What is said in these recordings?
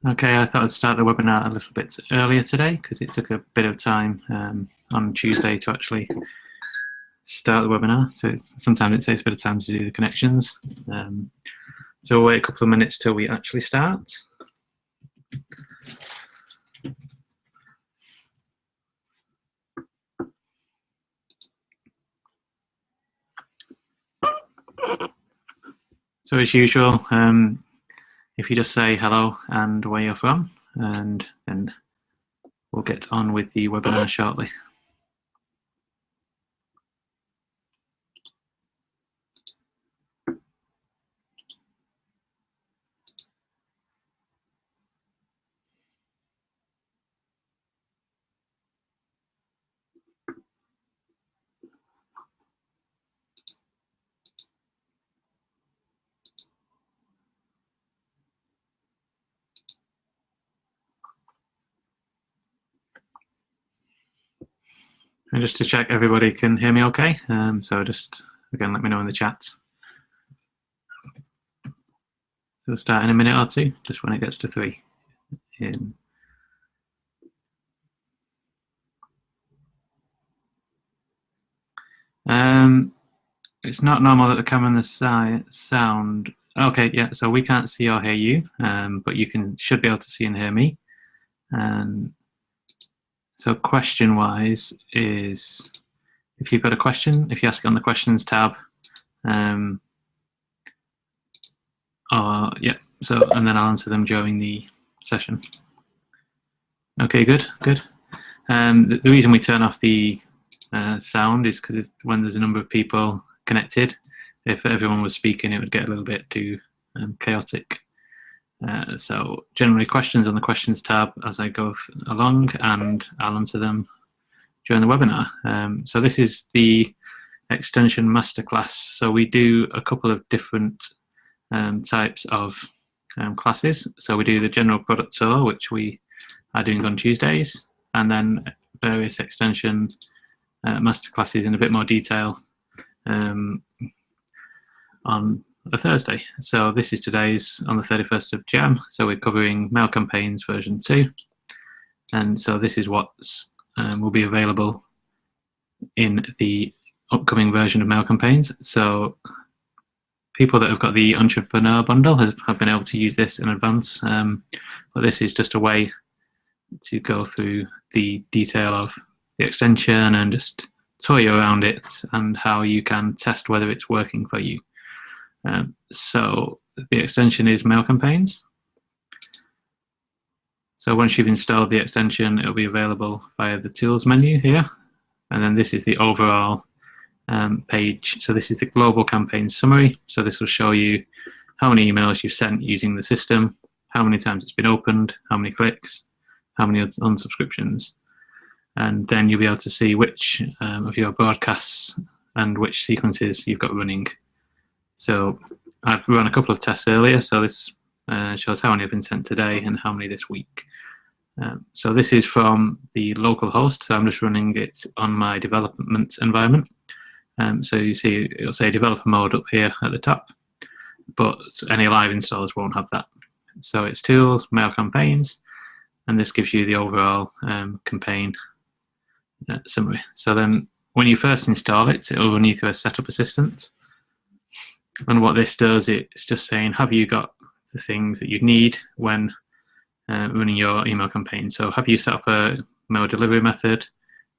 Okay, I thought I'd start the webinar a little bit earlier today because it took a bit of time on Tuesday to actually start the webinar. So sometimes it takes a bit of time to do the connections. So we'll wait a couple of minutes till we actually start. So as usual, if you just say hello and where you're from, and then we'll get on with the webinar shortly. And just to check everybody can hear me okay, so just again let me know in the chat. So we'll start in a minute or two, just when it gets to 3. It's not normal that the camera and the sound. Okay, yeah. So we can't see or hear you, but you should be able to see and hear me. So question-wise is, if you've got a question, if you ask it on the questions tab, and then I'll answer them during the session. Okay, good. The reason we turn off the sound is because when there's a number of people connected, if everyone was speaking, it would get a little bit too chaotic. So generally questions on the questions tab as I go along, and I'll answer them during the webinar. So this is the Extension Masterclass. So we do a couple of different types of classes. So we do the general product tour, which we are doing on Tuesdays, and then various extension masterclasses in a bit more detail on a Thursday. So this is today's on the 31st of Jan. So we're covering mail campaigns version 2. And so this is what will be available in the upcoming version of mail campaigns. So people that have got the Entrepreneur bundle have been able to use this in advance. But this is just a way to go through the detail of the extension and just toy you around it and how you can test whether it's working for you. So the extension is mail campaigns. So once you've installed the extension, it'll be available via the tools menu here. And then this is the overall page. So this is the global campaign summary. So this will show you how many emails you've sent using the system, how many times it's been opened, how many clicks, how many unsubscriptions. And then you'll be able to see which of your broadcasts and which sequences you've got running. So I've run a couple of tests earlier, so this shows how many have been sent today and how many this week. So this is from the local host, so I'm just running it on my development environment. So you see it'll say developer mode up here at the top, but any live installers won't have that. So it's tools, mail campaigns, and this gives you the overall campaign summary. So then when you first install it, it will run you through a setup assistant. And what this does, it's just saying, have you got the things that you need when running your email campaign? So have you set up a mail delivery method?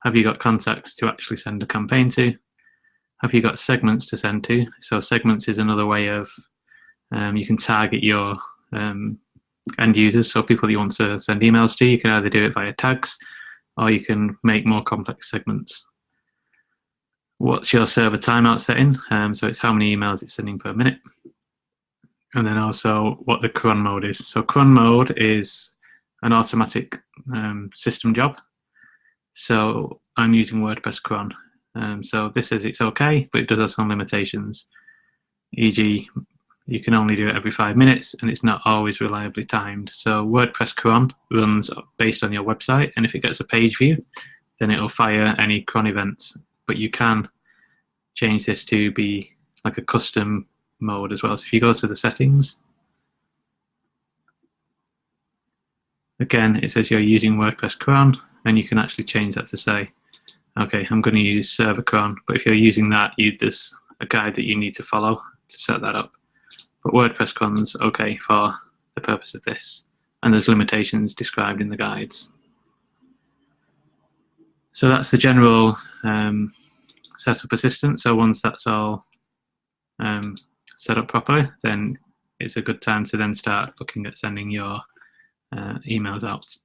Have you got contacts to actually send a campaign to? Have you got segments to send to? So segments is another way of, you can target your end users. So people that you want to send emails to, you can either do it via tags, or you can make more complex segments. What's your server timeout setting? So it's how many emails it's sending per minute. And then also what the cron mode is. So cron mode is an automatic system job. So I'm using WordPress cron. So this says it's okay, but it does have some limitations. E.g., you can only do it every 5 minutes, and it's not always reliably timed. So WordPress cron runs based on your website, and if it gets a page view, then it'll fire any cron events. But you can change this to be like a custom mode as well. So if you go to the settings, Again, it says you're using WordPress cron, and you can actually change that to say, okay, I'm going to use server cron. But if you're using that, there's a guide that you need to follow to set that up. But WordPress cron's okay for the purpose of this, and there's limitations described in the guides. So that's the general setup assistant. So once that's all set up properly, then it's a good time to then start looking at sending your emails out.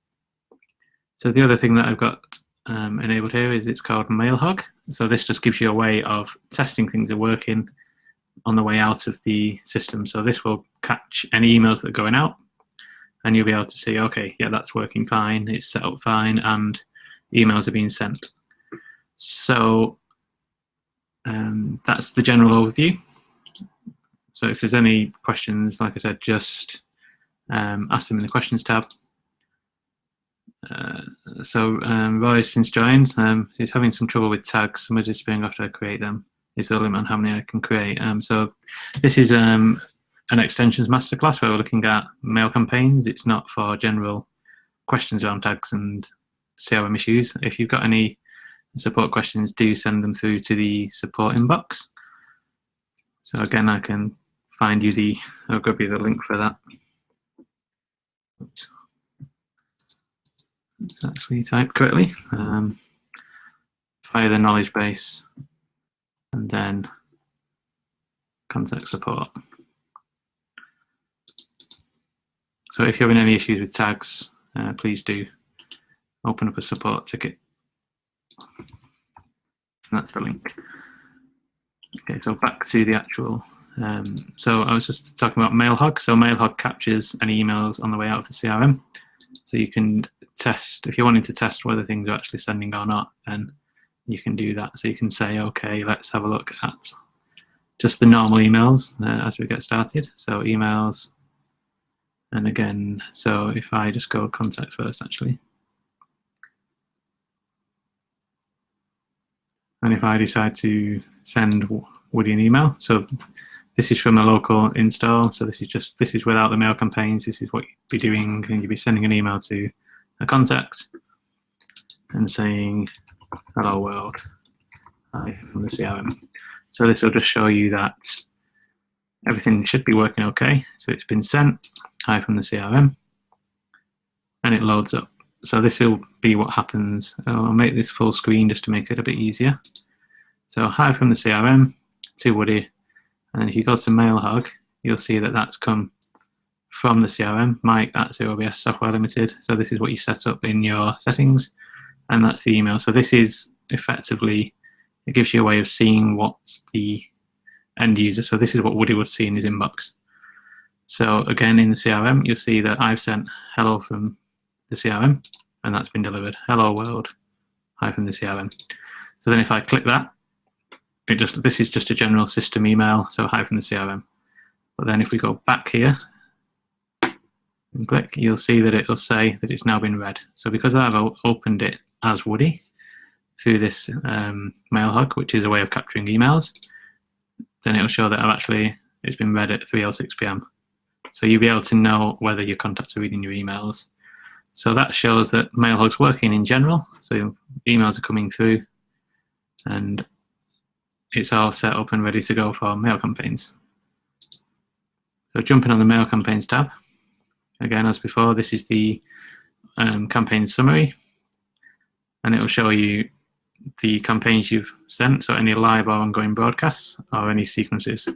So the other thing that I've got enabled here is it's called MailHog. So this just gives you a way of testing things are working on the way out of the system. So this will catch any emails that are going out, and you'll be able to see, okay, yeah, that's working fine, it's set up fine, and emails are being sent. So that's the general overview. So if there's any questions, like I said, just ask them in the questions tab. Roy's since joined, he's having some trouble with tags. Somebody's disappearing after I create them. Is the limit on how many I can create. So this is an Extensions Masterclass where we're looking at mail campaigns. It's not for general questions around tags and CRM issues. If you've got any support questions, do send them through to the support inbox. So again, I can find you I'll grab you the link for that. Oops. It's actually typed correctly. Via the knowledge base, and then contact support. So if you're having any issues with tags, please do open up a support ticket. And that's the link. Okay, so back to the actual. So I was just talking about MailHog. So MailHog captures any emails on the way out of the CRM. So you can test, if you're wanting to test whether things are actually sending or not, then you can do that. So you can say, okay, let's have a look at just the normal emails as we get started. So emails, and again, so if I just go contacts first, actually. And if I decide to send Woody an email, so this is from a local install. So this is without the mail campaigns. This is what you'd be doing, and you'd be sending an email to a contact and saying, hello world, hi from the CRM. So this will just show you that everything should be working okay. So it's been sent, hi from the CRM, and it loads up. So this will be what happens. I'll make this full screen just to make it a bit easier. So hi from the CRM to Woody, and then if you go to MailHog, you'll see that that's come from the CRM, Mike at ZeroBS Software Limited. So this is what you set up in your settings, and that's the email. So this is effectively, it gives you a way of seeing what the end user, so this is what Woody would see in his inbox. So again, in the CRM, you'll see that I've sent hello from the CRM, and that's been delivered. Hello world, hi from the CRM. So then if I click that, this is just a general system email, so hi from the CRM. But then if we go back here and click, you'll see that it'll say that it's now been read. So because I've opened it as Woody through this MailHog, which is a way of capturing emails, then it'll show that it's been read at 3:06 p.m. So you'll be able to know whether your contacts are reading your emails. So that shows that MailHog's working in general. So emails are coming through, and it's all set up and ready to go for mail campaigns. So jumping on the mail campaigns tab, again, as before, this is the campaign summary, and it will show you the campaigns you've sent, so any live or ongoing broadcasts or any sequences.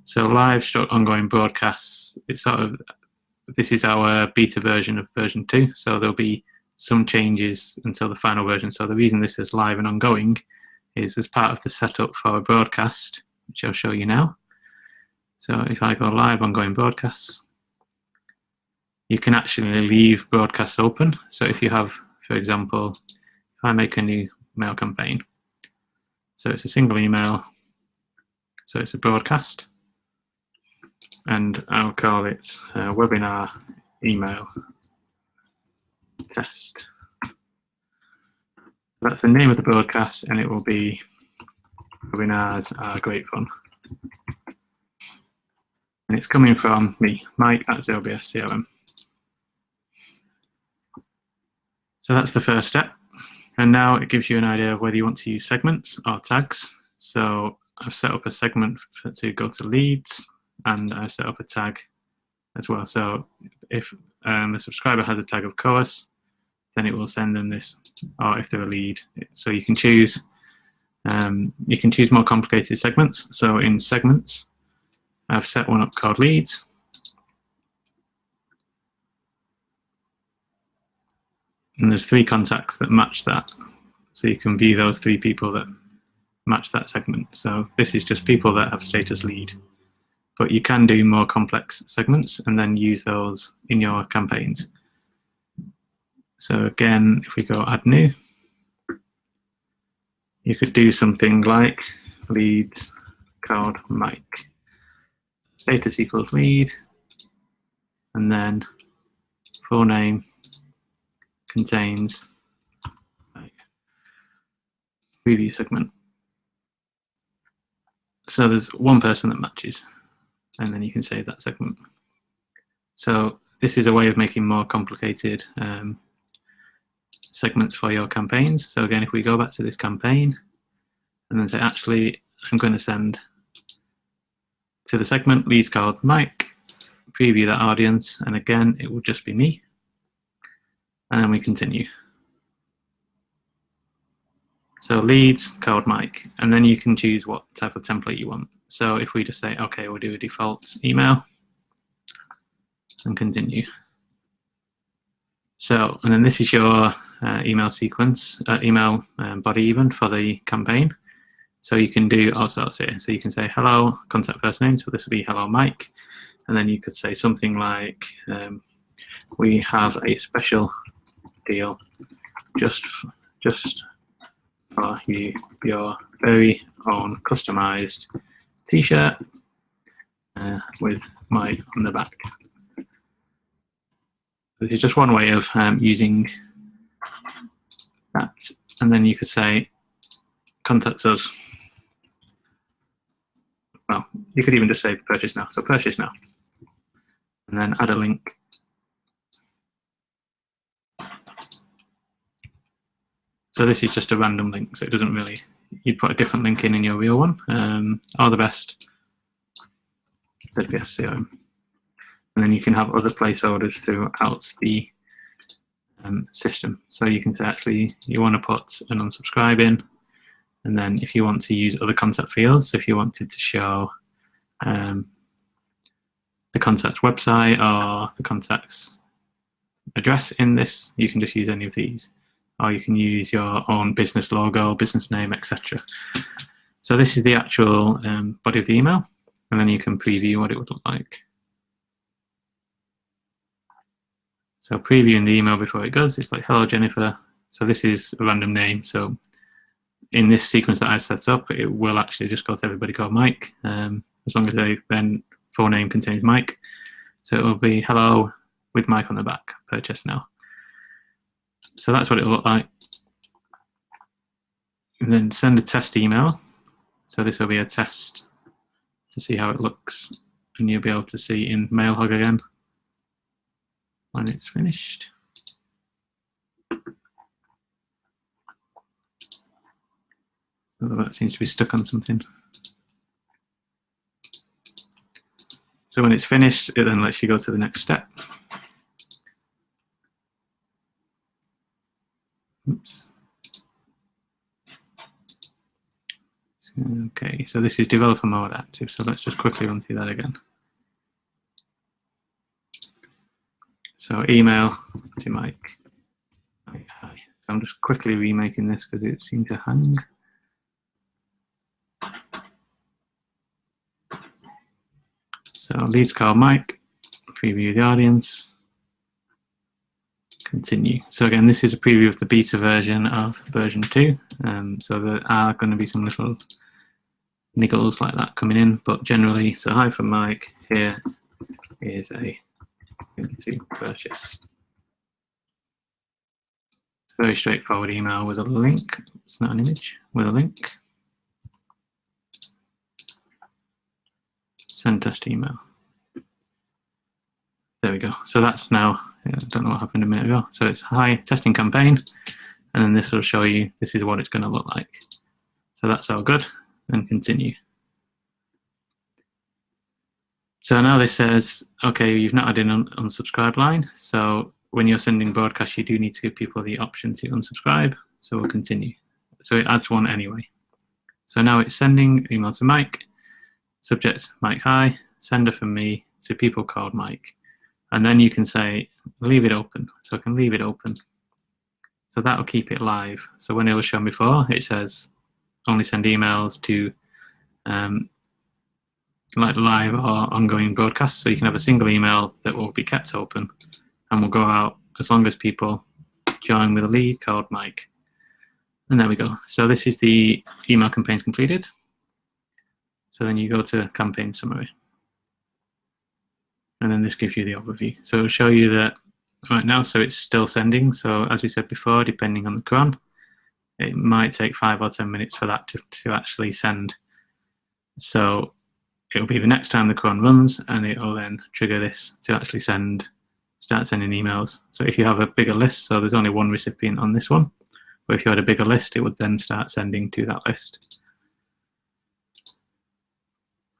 So live / ongoing broadcasts, this is our beta version of version 2, so there'll be some changes until the final version. So the reason this is live and ongoing is as part of the setup for a broadcast, which I'll show you now. So if I go live ongoing broadcasts, you can actually leave broadcasts open. So if you have, for example, if I make a new mail campaign, so it's a single email, so it's a broadcast, and I'll call it webinar email test. That's the name of the broadcast, and it will be webinars are great fun. And it's coming from me, Mike at ZeroBS CRM. So that's the first step. And now it gives you an idea of whether you want to use segments or tags. So I've set up a segment to go to leads, and I've set up a tag as well. So if a subscriber has a tag of course, then it will send them this, or if they're a lead. So you can choose more complicated segments. So in segments, I've set one up called leads. And there's 3 contacts that match that. So you can view those 3 people that match that segment. So this is just people that have status lead. But you can do more complex segments and then use those in your campaigns. So again, if we go add new, you could do something like leads called Mike. Status equals lead, and then full name contains Mike. Preview segment. So there's one person that matches, and then you can save that segment. So this is a way of making more complicated segments for your campaigns. So again, if we go back to this campaign and then say, actually, I'm going to send to the segment leads called Mike, preview that audience, and again, it will just be me. And then we continue. So leads called Mike, and then you can choose what type of template you want. So if we just say, okay, we'll do a default email and continue. So, and then this is your email sequence, email body even for the campaign. So you can do all sorts here. So you can say hello, contact first name. So this will be hello Mike. And then you could say something like, we have a special deal just for you, your very own customized t-shirt with Mike on the back. This is just one way of using that. And then you could say, contact us. Well, you could even just say purchase now. So purchase now. And then add a link. So this is just a random link. So it doesn't really, you'd put a different link in your real one. All the best. ZBS CRM. And then you can have other placeholders throughout the system. So you can say, actually, you want to put an unsubscribe in. And then if you want to use other contact fields, if you wanted to show the contact's website or the contact's address in this, you can just use any of these. Or you can use your own business logo, business name, etc. So this is the actual body of the email. And then you can preview what it would look like. So previewing the email before it goes, it's like, hello, Jennifer. So this is a random name. So in this sequence that I've set up, it will actually just go to everybody called Mike, as long as they then full name contains Mike. So it will be hello with Mike on the back, purchase now. So that's what it will look like. And then send a test email. So this will be a test to see how it looks. And you'll be able to see in Mailhog again when it's finished. So that seems to be stuck on something. So when it's finished, it then lets you go to the next step. Oops. Okay, so this is developer mode active. So let's just quickly run through that again. So email to Mike. Hi. So I'm just quickly remaking this because it seemed to hang. So leads called Mike, preview the audience, continue. So again, this is a preview of the beta version of version 2. So there are going to be some little niggles like that coming in, but generally, so hi from Mike, here is a link to purchase. It's a very straightforward email with a link. It's not an image, with a link. Send test email. There we go. So that's now I don't know what happened a minute ago. So it's hi, testing campaign, and then this will show you this is what it's going to look like. So that's all good, and continue. So now this says, okay, you've not added an unsubscribe line. So when you're sending broadcasts, you do need to give people the option to unsubscribe. So we'll continue. So it adds one anyway. So now it's sending email to Mike, subject Mike hi, sender from me to people called Mike. And then you can say, leave it open. So I can leave it open. So that'll keep it live. So when it was shown before, it says only send emails to like live or ongoing broadcasts. So you can have a single email that will be kept open and will go out as long as people join with a lead called Mike. And there we go. So this is the email campaigns completed. So then you go to campaign summary. And then this gives you the overview. So it'll show you that right now, so it's still sending. So as we said before, depending on the cron, it might take 5 or 10 minutes for that to actually send. So it'll be the next time the cron runs, and it will then trigger this to actually start sending emails. So if you have a bigger list, so there's only one recipient on this one, but if you had a bigger list, it would then start sending to that list.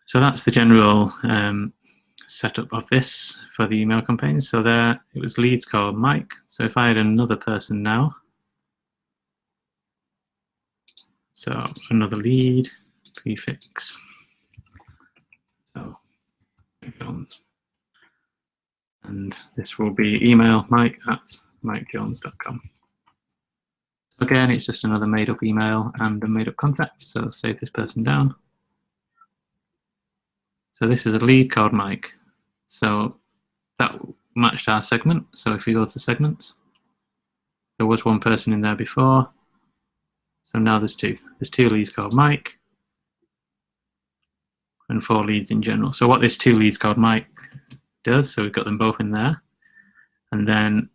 So that's the general setup of this for the email campaigns. So there, it was leads called Mike. So if I had another person now, so another lead prefix. So, and this will be email mike@mikejones.com. Again, it's just another made up email and a made up contact. So save this person down. So this is a lead called Mike. So that matched our segment. So if we go to segments, there was one person in there before. So now there's two. There's two leads called Mike and 4 leads in general. So what this 2 leads called Mike does, so we've got them both in there. And then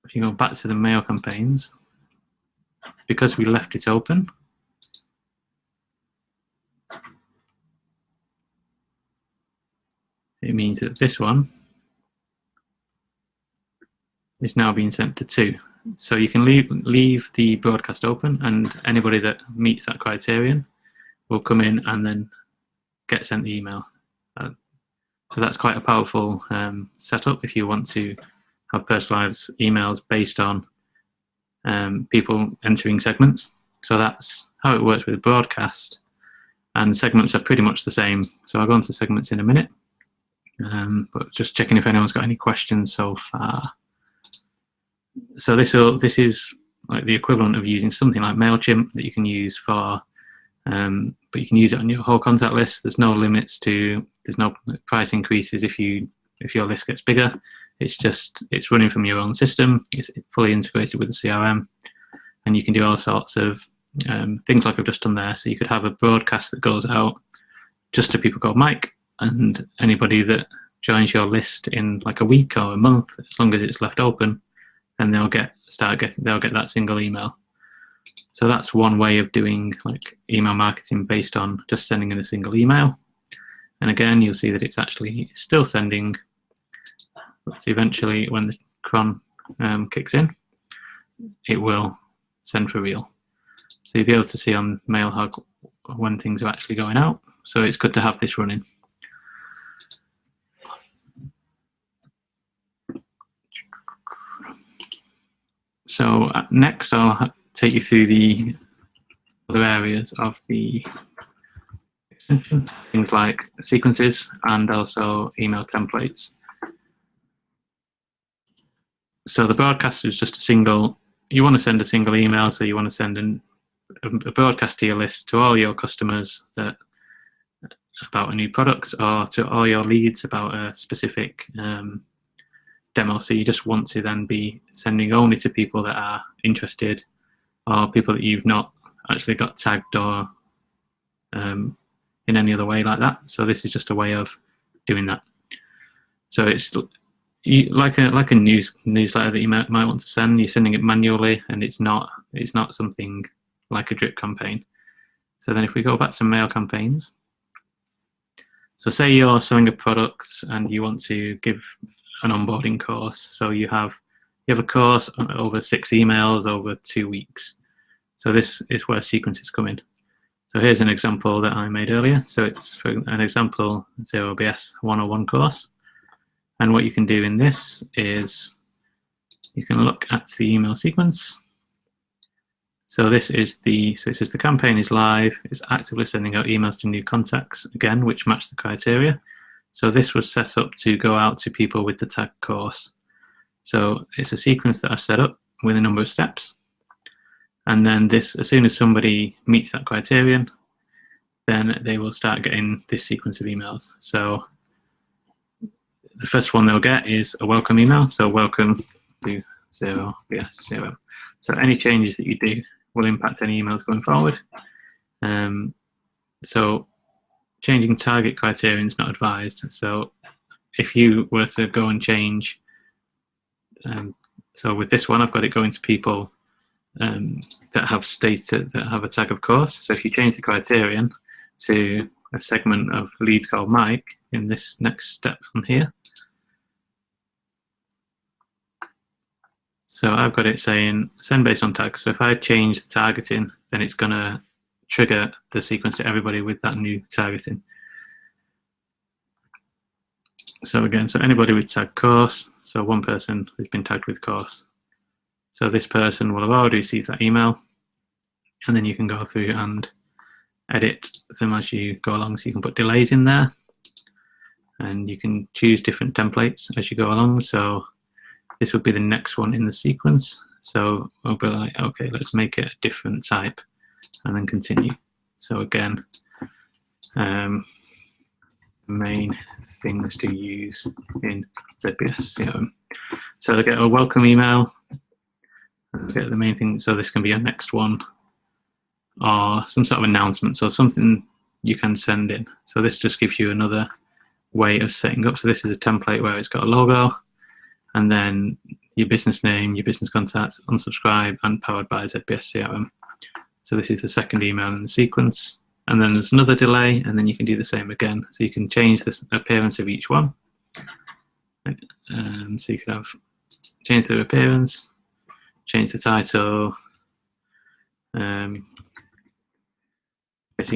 if you go back to the mail campaigns, because we left it open, it means that this one is now being sent to 2. So you can leave the broadcast open, and anybody that meets that criterion will come in and then get sent the email. So that's quite a powerful setup if you want to have personalized emails based on people entering segments. So that's how it works with broadcast, and segments are pretty much the same. So I'll go on to segments in a minute, but just checking if anyone's got any questions so far. So this is like the equivalent of using something like MailChimp that you can use for, but you can use it on your whole contact list. There's no limits to, there's no price increases if your list gets bigger. It's running from your own system. It's fully integrated with the CRM, and you can do all sorts of things like I've just done there. So you could have a broadcast that goes out just to people called Mike, and anybody that joins your list in like a week or a month, as long as it's left open, then they'll get that single email. So that's one way of doing like email marketing based on just sending in a single email. And again, you'll see that it's actually still sending. But eventually, when the cron kicks in, it will send for real. So you'll be able to see on MailHug when things are actually going out. So it's good to have this running. So next, I'll take you through the other areas of the extension, things like sequences and also email templates. So the broadcast is just a single, you want to send a single email, so you want to send a broadcast to your list, to all your customers about a new product, or to all your leads about a specific demo. So you just want to then be sending only to people that are interested, or people that you've not actually got tagged or in any other way like that. So this is just a way of doing that. So it's like a newsletter that you might want to send. You're sending it manually, and it's not something like a drip campaign. So then if we go back to mail campaigns, so say you're selling a product and you want to give an onboarding course. So you have a course over 6 emails over 2 weeks. So this is where sequences come in. So here's an example that I made earlier. So it's for an example 0BS 101 course. And what you can do in this is you can look at the email sequence. So this is the campaign is live. It's actively sending out emails to new contacts, again, which match the criteria. So this was set up to go out to people with the tag course. So it's a sequence that I've set up with a number of steps. And then this, as soon as somebody meets that criterion, then they will start getting this sequence of emails. So the first one they'll get is a welcome email. So welcome to 0BS. So any changes that you do will impact any emails going forward. So changing target criterion is not advised. So if you were to go and change, so with this one, I've got it going to people that have a tag of course. So if you change the criterion to a segment of leads called Mike in this next step on here, so I've got it saying send based on tags. So if I change the targeting, then it's going to trigger the sequence to everybody with that new targeting. So again, so anybody with tag course, so one person who's been tagged with course. So this person will have already received that email, and then you can go through and edit them as you go along. So you can put delays in there, and you can choose different templates as you go along. So this would be the next one in the sequence. So we'll be like, okay, let's make it a different type, and then continue. So again, main things to use in ZBS CRM. So they get a welcome email. Get the main thing. So this can be your next one, or some sort of announcement. So something you can send in. So this just gives you another way of setting up. So this is a template where it's got a logo, and then your business name, your business contacts, unsubscribe, and powered by ZBS CRM. So this is the second email in the sequence. And then there's another delay, and then you can do the same again. So you can change the appearance of each one. So you could have change the appearance, change the title, getting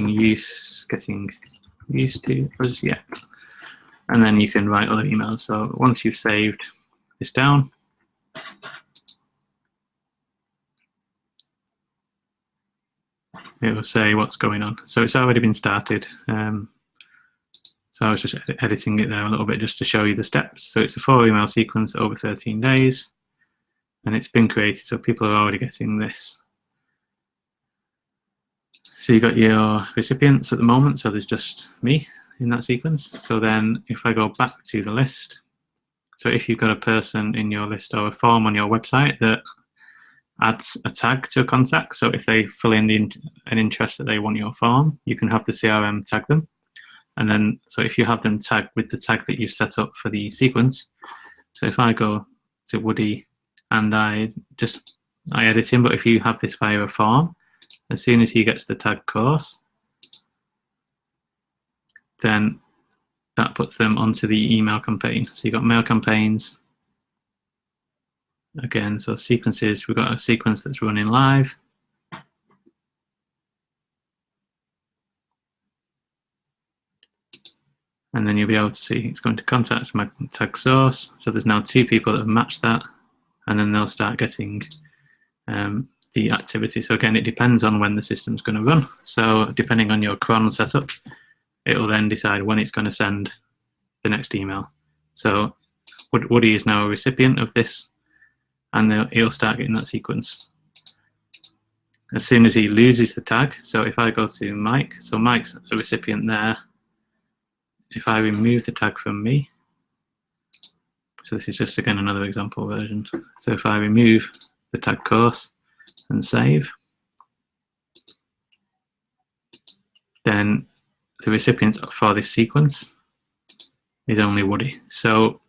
used to, yeah. And then you can write other emails. So once you've saved this down, it will say what's going on. So it's already been started. So I was just editing it there a little bit just to show you the steps. So it's a 4 email sequence over 13 days, and it's been created. So people are already getting this. So you've got your recipients at the moment. So there's just me in that sequence. So then if I go back to the list, so if you've got a person in your list or a form on your website that adds a tag to a contact, so if they fill in an interest that they want your form, you can have the CRM tag them. And then, so if you have them tagged with the tag that you've set up for the sequence, so if I go to Woody and I edit him, but if you have this via a form, as soon as he gets the tag course, then that puts them onto the email campaign. So you've got mail campaigns. Again, so sequences, we've got a sequence that's running live. And then you'll be able to see it's going to contacts my tag source. So there's now 2 people that have matched that, and then they'll start getting the activity. So again, it depends on when the system's going to run. So depending on your cron setup, it will then decide when it's going to send the next email. So Woody is now a recipient of this, and he'll start getting that sequence. As soon as he loses the tag, so if I go to Mike, so Mike's a recipient there. If I remove the tag from me, so this is just again another example version. So if I remove the tag course and save, then the recipient for this sequence is only Woody. So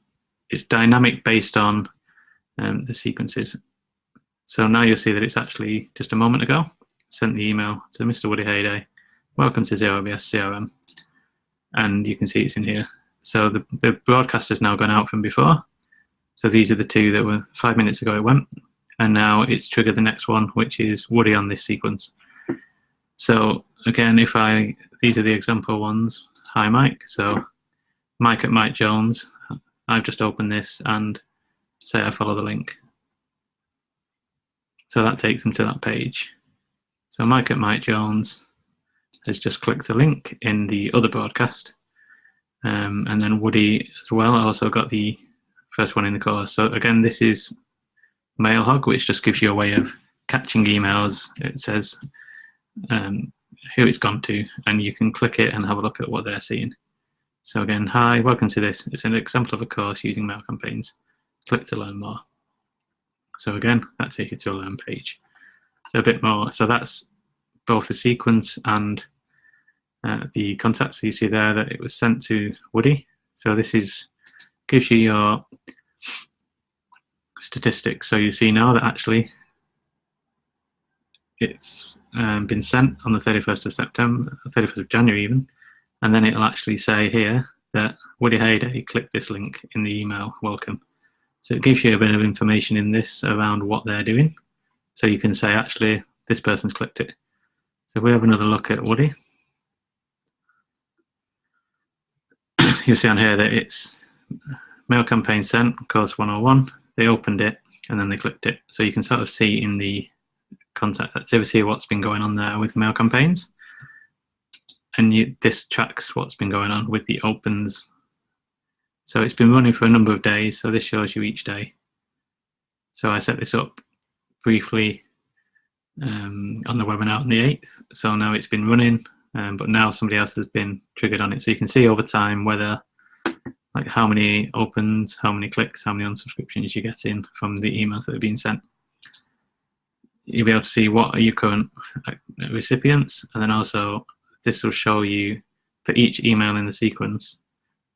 it's dynamic based on the sequences. So now you'll see that it's actually just a moment ago sent the email to Mr. Woody Hayday, welcome to 0BS CRM. And you can see it's in here. So the broadcast has now gone out from before. So these are the two that were 5 minutes ago it went, and now it's triggered the next one, which is Woody on this sequence. So again, these are the example ones. Hi Mike. So Mike at Mike Jones. I've just opened this and say I follow the link. So that takes them to that page. So Mike at Mike Jones has just clicked a link in the other broadcast. And then Woody as well also got the first one in the course. So again, this is MailHog, which just gives you a way of catching emails. It says who it's gone to, and you can click it and have a look at what they're seeing. So again, hi, welcome to this. It's an example of a course using mail campaigns. Click to learn more. So again, that takes you to a learn page. So a bit more. So that's both the sequence and the contact. So you see there that it was sent to Woody. So this gives you your statistics. So you see now that actually it's been sent on the 31st of September, 31st of January even, and then it'll actually say here that Woody Hayday clicked this link in the email, welcome. So it gives you a bit of information in this around what they're doing. So you can say, actually, this person's clicked it. So if we have another look at Woody, you'll see on here that it's mail campaign sent, course 101. They opened it and then they clicked it. So you can sort of see in the contact activity what's been going on there with mail campaigns. And this tracks what's been going on with the opens. So it's been running for a number of days. So this shows you each day. So I set this up briefly on the webinar on the 8th. So now it's been running, but now somebody else has been triggered on it. So you can see over time whether, like, how many opens, how many clicks, how many unsubscriptions you're getting from the emails that are being sent. You'll be able to see what are your current recipients, and then also this will show you for each email in the sequence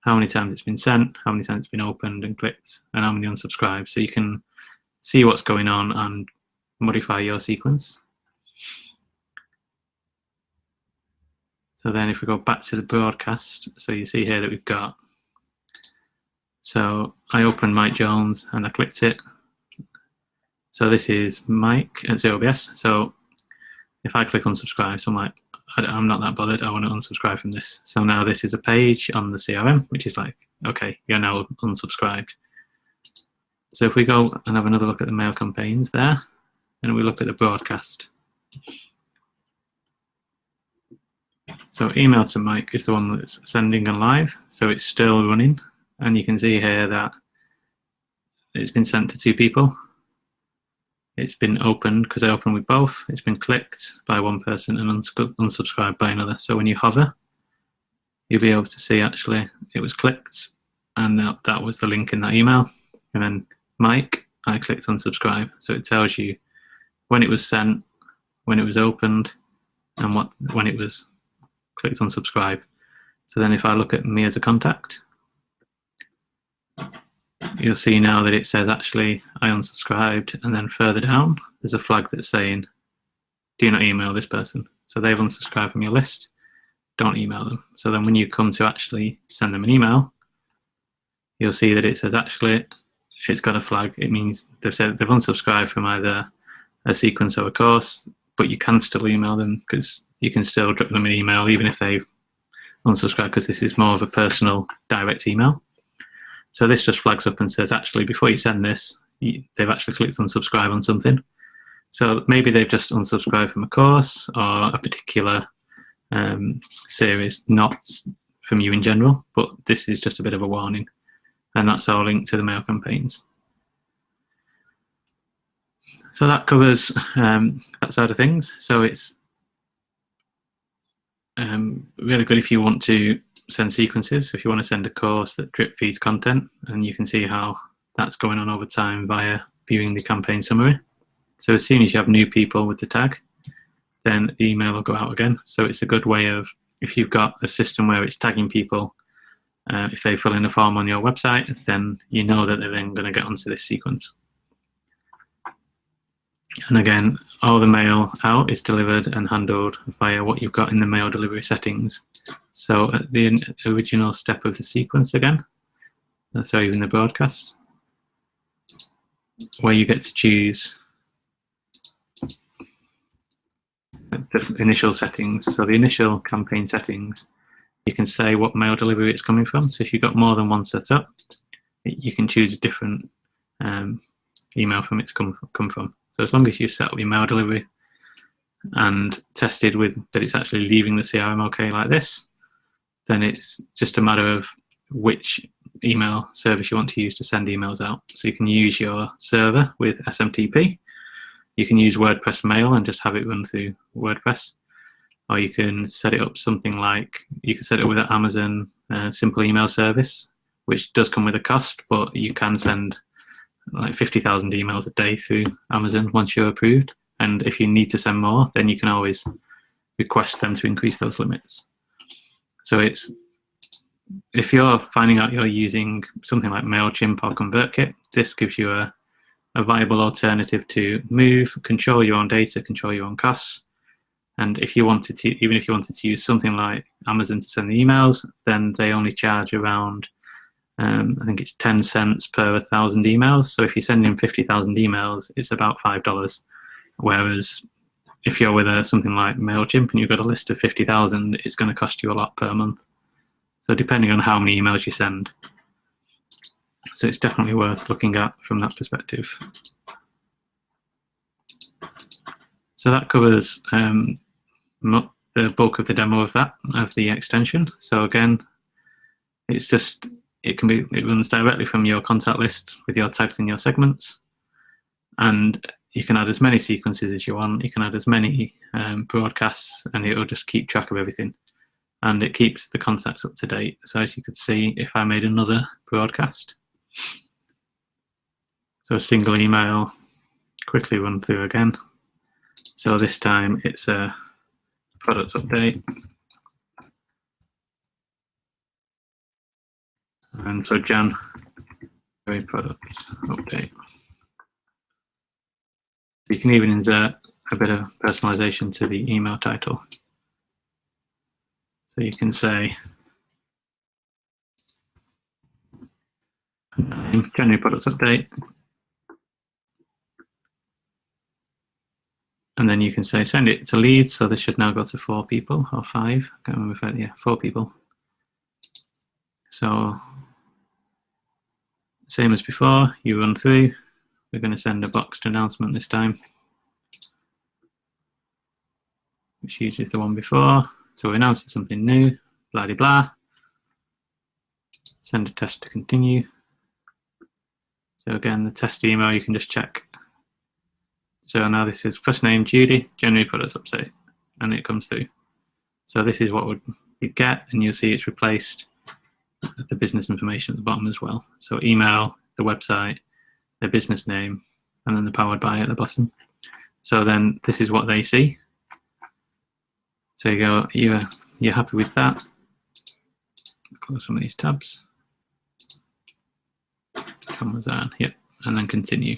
how many times it's been sent, how many times it's been opened and clicked, and how many unsubscribed. So you can see what's going on and modify your sequence. So then if we go back to the broadcast, so you see here that we've got, so I opened Mike Jones and I clicked it. So this is Mike at 0BS. So if I click unsubscribe, so I'm like, I'm not that bothered, I want to unsubscribe from this. So now this is a page on the CRM, which is like, okay, you're now unsubscribed. So if we go and have another look at the mail campaigns there, and we look at the broadcast. So email to Mike is the one that's sending and live, so it's still running. And you can see here that it's been sent to 2 people. It's been opened because I opened with both. It's been clicked by one person and unsubscribed by another. So when you hover, you'll be able to see actually it was clicked, and that was the link in that email. And then Mike, I clicked unsubscribe. So it tells you when it was sent, when it was opened, and when it was clicked unsubscribe. So then if I look at me as a contact, you'll see now that it says actually I unsubscribed, and then further down there's a flag that's saying do not email this person. So they've unsubscribed from your list, don't email them. So then when you come to actually send them an email, you'll see that it says actually it's got a flag. It means they've said they've unsubscribed from either a sequence or a course, but you can still email them because you can still drop them an email even if they've unsubscribed, because this is more of a personal direct email. So this just flags up and says, actually, before you send this, they've actually clicked unsubscribe on something. So maybe they've just unsubscribed from a course or a particular series, not from you in general, but this is just a bit of a warning. And that's all linked to the mail campaigns. So that covers that side of things. So it's really good if you want to send sequences. If you want to send a course that drip feeds content, and you can see how that's going on over time via viewing the campaign summary. So as soon as you have new people with the tag, then the email will go out again. So it's a good way of, if you've got a system where it's tagging people, if they fill in a form on your website, then you know that they're then going to get onto this sequence. And again, all the mail out is delivered and handled via what you've got in the mail delivery settings. So at the original step of the sequence again, sorry, in the broadcast, where you get to choose the initial settings. So the initial campaign settings, you can say what mail delivery it's coming from. So if you've got more than one set up, you can choose a different email from it to come from. So as long as you set up your mail delivery and tested with that it's actually leaving the CRM okay like this, then it's just a matter of which email service you want to use to send emails out. So you can use your server with SMTP. You can use WordPress Mail and just have it run through WordPress. Or you can set it up something like, you can set it with an Amazon simple email service, which does come with a cost, but you can send like 50,000 emails a day through Amazon once you're approved. And if you need to send more, then you can always request them to increase those limits. So it's, if you're finding out you're using something like MailChimp or ConvertKit, this gives you a viable alternative to move, control your own data, control your own costs. And if you wanted to, even if you wanted to use something like Amazon to send the emails, then they only charge around, I think it's 10 cents per 1,000 emails. So if you're sending 50,000 emails, it's about $5. Whereas if you're with something like MailChimp and you've got a list of 50,000, it's going to cost you a lot per month. So depending on how many emails you send. So it's definitely worth looking at from that perspective. So that covers the bulk of the demo of the extension. So again, it's just, it runs directly from your contact list with your tags and your segments. And you can add as many sequences as you want. You can add as many broadcasts, and it'll just keep track of everything. And it keeps the contacts up to date. So as you could see, if I made another broadcast, so a single email, quickly run through again. So this time it's a product update. And so January product update. You can even insert a bit of personalization to the email title. So you can say January products update. And then you can say send it to leads. So this should now go to 4 people or 5. I can't remember if I, yeah, 4 people. So same as before, you run through. We're going to send a boxed announcement this time, which uses the one before. So we're announcing something new, blah, blah, blah. Send a test to continue. So again, the test email, you can just check. So now this is first name, Judy, January products update, and it comes through. So this is what you get, and you'll see it's replaced the business information at the bottom as well. So email, the website, their business name, and then the powered by at the bottom. So then this is what they see. So you go, you're happy with that. Close some of these tabs. Cameras on, yep, and then continue.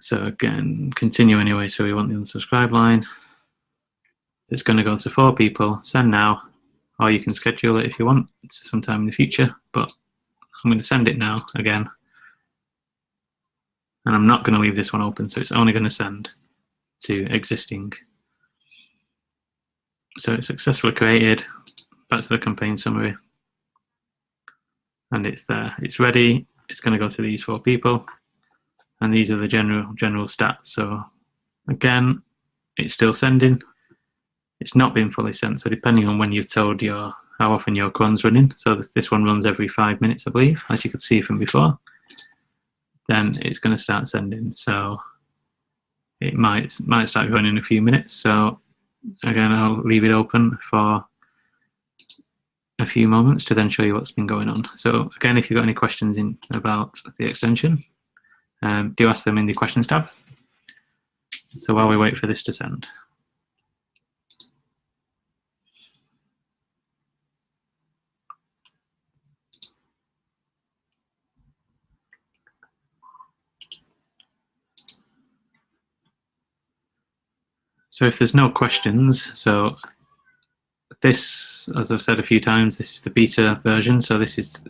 So again, continue anyway, so we want the unsubscribe line. It's going to go to 4 people, send now, or you can schedule it if you want sometime in the future, but I'm going to send it now again. And I'm not going to leave this one open, so it's only going to send to existing. So it's successfully created. Back to the campaign summary. And it's there, it's ready. It's going to go to these 4 people. And these are the general stats. So again, it's still sending. It's not been fully sent. So depending on when you've told how often your cron's running. So this one runs every 5 minutes, I believe, as you could see from before. Then it's going to start sending. So it might start running in a few minutes. So again, I'll leave it open for a few moments to then show you what's been going on. So again, if you've got any questions about the extension, do ask them in the questions tab. So while we wait for this to send. So if there's no questions, so this, as I've said a few times, this is the beta version. So this is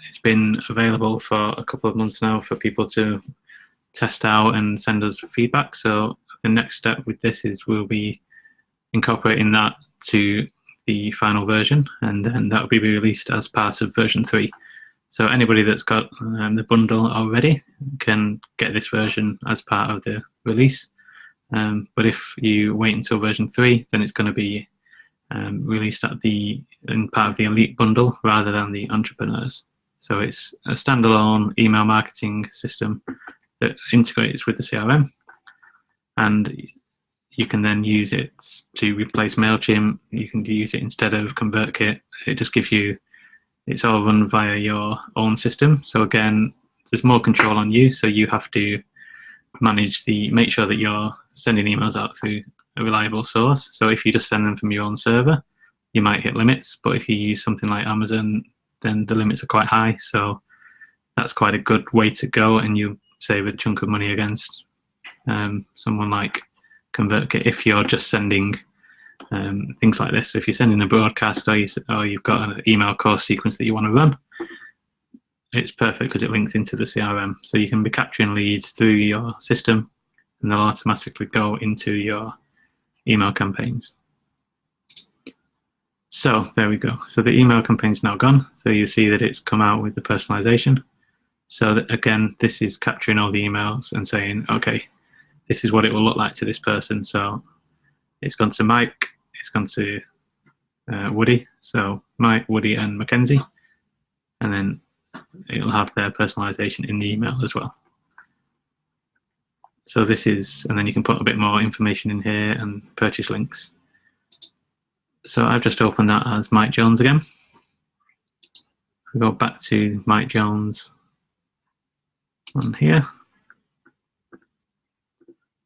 it's been available for a couple of months now for people to test out and send us feedback. So the next step with this is we'll be incorporating that to the final version, and then that will be released as part of version 3. So anybody that's got the bundle already can get this version as part of the release. But if you wait until version 3, then it's going to be released in part of the Elite bundle rather than the Entrepreneurs. So it's a standalone email marketing system that integrates with the CRM, and you can then use it to replace MailChimp. You can use it instead of ConvertKit. It just gives you, it's all run via your own system. So again, there's more control on you. So you have to make sure that you're sending emails out through a reliable source. So if you just send them from your own server, you might hit limits. But if you use something like Amazon, then the limits are quite high. So that's quite a good way to go, and you save a chunk of money against someone like ConvertKit if you're just sending things like this. So if you're sending a broadcast or you've got an email course sequence that you want to run, it's perfect because it links into the CRM. So you can be capturing leads through your system, and they'll automatically go into your email campaigns. So there we go. So the email campaign's now gone. So you see that it's come out with the personalization. So that, again, this is capturing all the emails and saying, okay, this is what it will look like to this person. So it's gone to Mike, it's gone to Woody. So Mike, Woody, and Mackenzie. And then it'll have their personalization in the email as well. So this is, and then you can put a bit more information in here and purchase links. So I've just opened that as Mike Jones again. I'll go back to Mike Jones on here.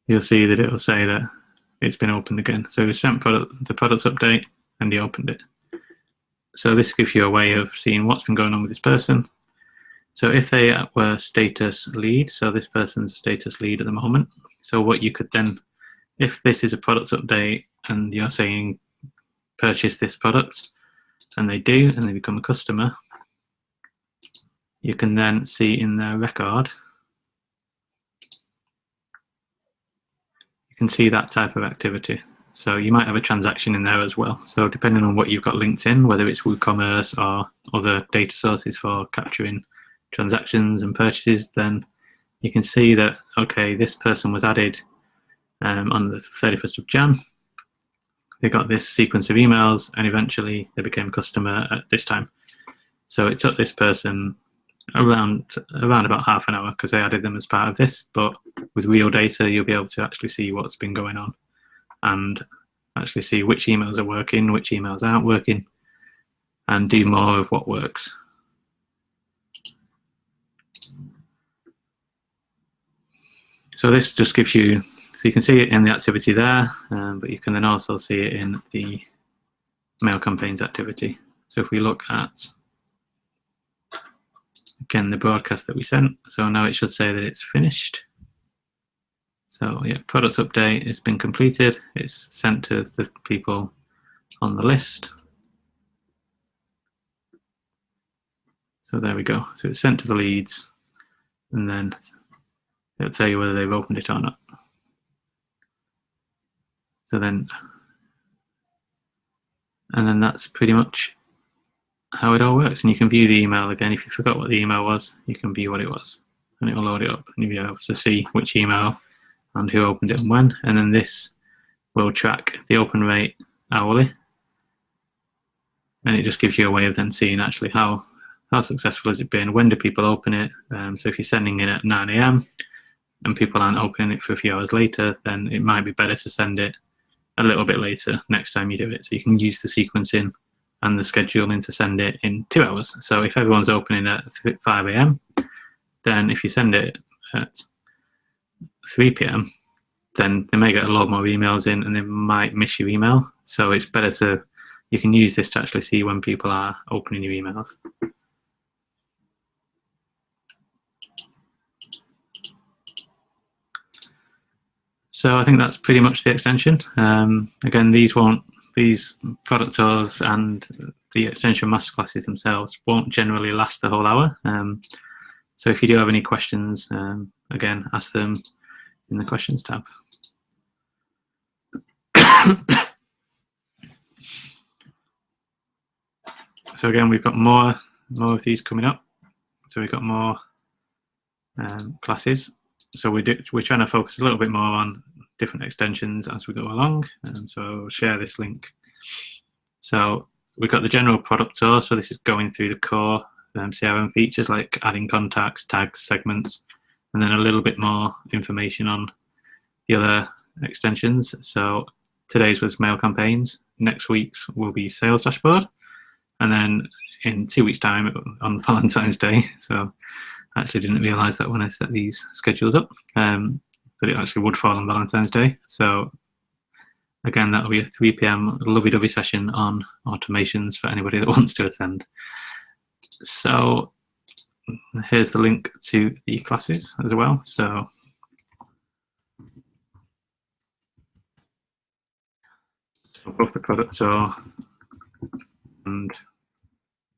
You'll see that it will say that it's been opened again. So we sent the product update and he opened it. So this gives you a way of seeing what's been going on with this person. So if they were status lead, so this person's a status lead at the moment. So what you could then, if this is a product update and you're saying purchase this product, and they do, and they become a customer, you can then see in their record, you can see that type of activity. So you might have a transaction in there as well. So depending on what you've got linked in, whether it's WooCommerce or other data sources for capturing transactions and purchases, then you can see that, okay, this person was added on the 31st of Jan. They got this sequence of emails and eventually they became a customer at this time. So it took this person around about half an hour because they added them as part of this, but with real data you'll be able to actually see what's been going on and actually see which emails are working, which emails aren't working, and do more of what works. So this just gives you, so you can see it in the activity there, but you can then also see it in the mail campaigns activity. So if we look at, again, the broadcast that we sent, so now it should say that it's finished. So yeah, product update has been completed. It's sent to the people on the list. So there we go. So it's sent to the leads, and then it'll tell you whether they've opened it or not. So then, and then that's pretty much how it all works. And you can view the email again. If you forgot what the email was, you can view what it was, and it will load it up, and you'll be able to see which email and who opened it and when. And then this will track the open rate hourly, and it just gives you a way of then seeing actually how successful has it been, when do people open it. So if you're sending it at 9 AM and people aren't opening it for a few hours later, then it might be better to send it a little bit later next time you do it. So you can use the sequencing and the scheduling to send it in 2 hours. So if everyone's opening at 5 AM, then if you send it at 3 PM, then they may get a lot more emails in and they might miss your email. So it's better to, you can use this to actually see when people are opening your emails. So I think that's pretty much the extension. Again, these product tours and the Extension Masterclasses themselves won't generally last the whole hour. So if you do have any questions, again, ask them in the questions tab. So again, we've got more of these coming up. So we've got more classes. So we're trying to focus a little bit more on different extensions as we go along. And so I'll share this link. So we've got the general product tour. So this is going through the core CRM features like adding contacts, tags, segments, and then a little bit more information on the other extensions. So today's was mail campaigns. Next week's will be sales dashboard. And then in 2 weeks' time on Valentine's Day. So I actually didn't realize that when I set these schedules up, that it actually would fall on Valentine's Day. So again, that'll be a 3 p.m. lovey-dovey session on automations for anybody that wants to attend. So here's the link to the classes as well. So both the product tour and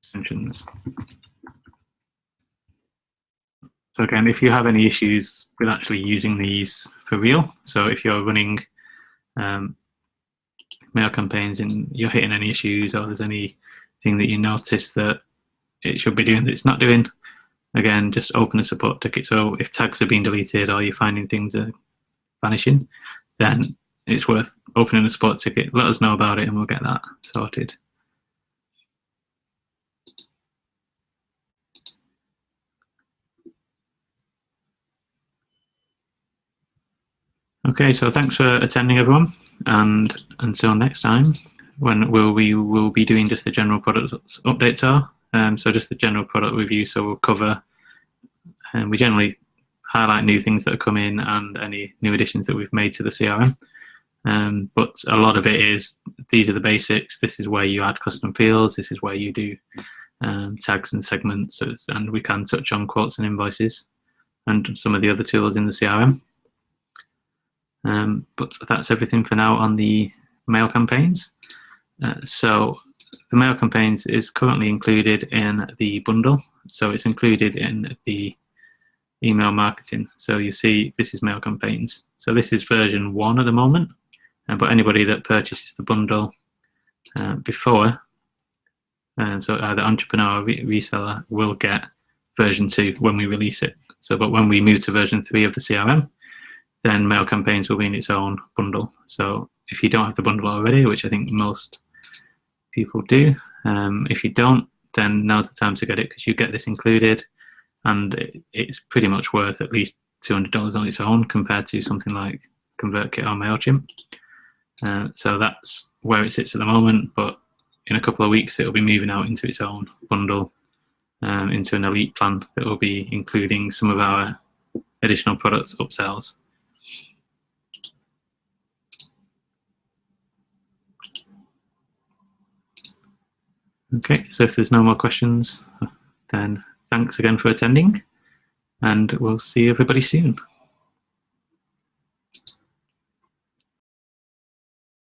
extensions. So again, if you have any issues with actually using these for real, so if you're running mail campaigns and you're hitting any issues, or there's anything that you notice that it should be doing that it's not doing, again, just open a support ticket. So if tags are being deleted or you're finding things are vanishing, then it's worth opening a support ticket. Let us know about it and we'll get that sorted. Okay, so thanks for attending, everyone, and until next time, when we will be doing just the general product update tour. So just the general product review. So we'll cover, and we generally highlight new things that are coming and any new additions that we've made to the CRM. But a lot of it is, these are the basics. This is where you add custom fields. This is where you do tags and segments. And we can touch on quotes and invoices and some of the other tools in the CRM. But that's everything for now on the mail campaigns. So the mail campaigns is currently included in the bundle. So it's included in the email marketing. So you see this is mail campaigns. So this is version 1 at the moment. But anybody that purchases the bundle before, so either entrepreneur or reseller, will get version 2 when we release it. So but when we move to version 3 of the CRM, then mail campaigns will be in its own bundle. So if you don't have the bundle already, which I think most people do, if you don't, then now's the time to get it, because you get this included, and it's pretty much worth at least $200 on its own compared to something like ConvertKit or MailChimp. So that's where it sits at the moment, but in a couple of weeks it will be moving out into its own bundle, into an elite plan that will be including some of our additional products upsells. Okay, so if there's no more questions, then thanks again for attending, and we'll see everybody soon.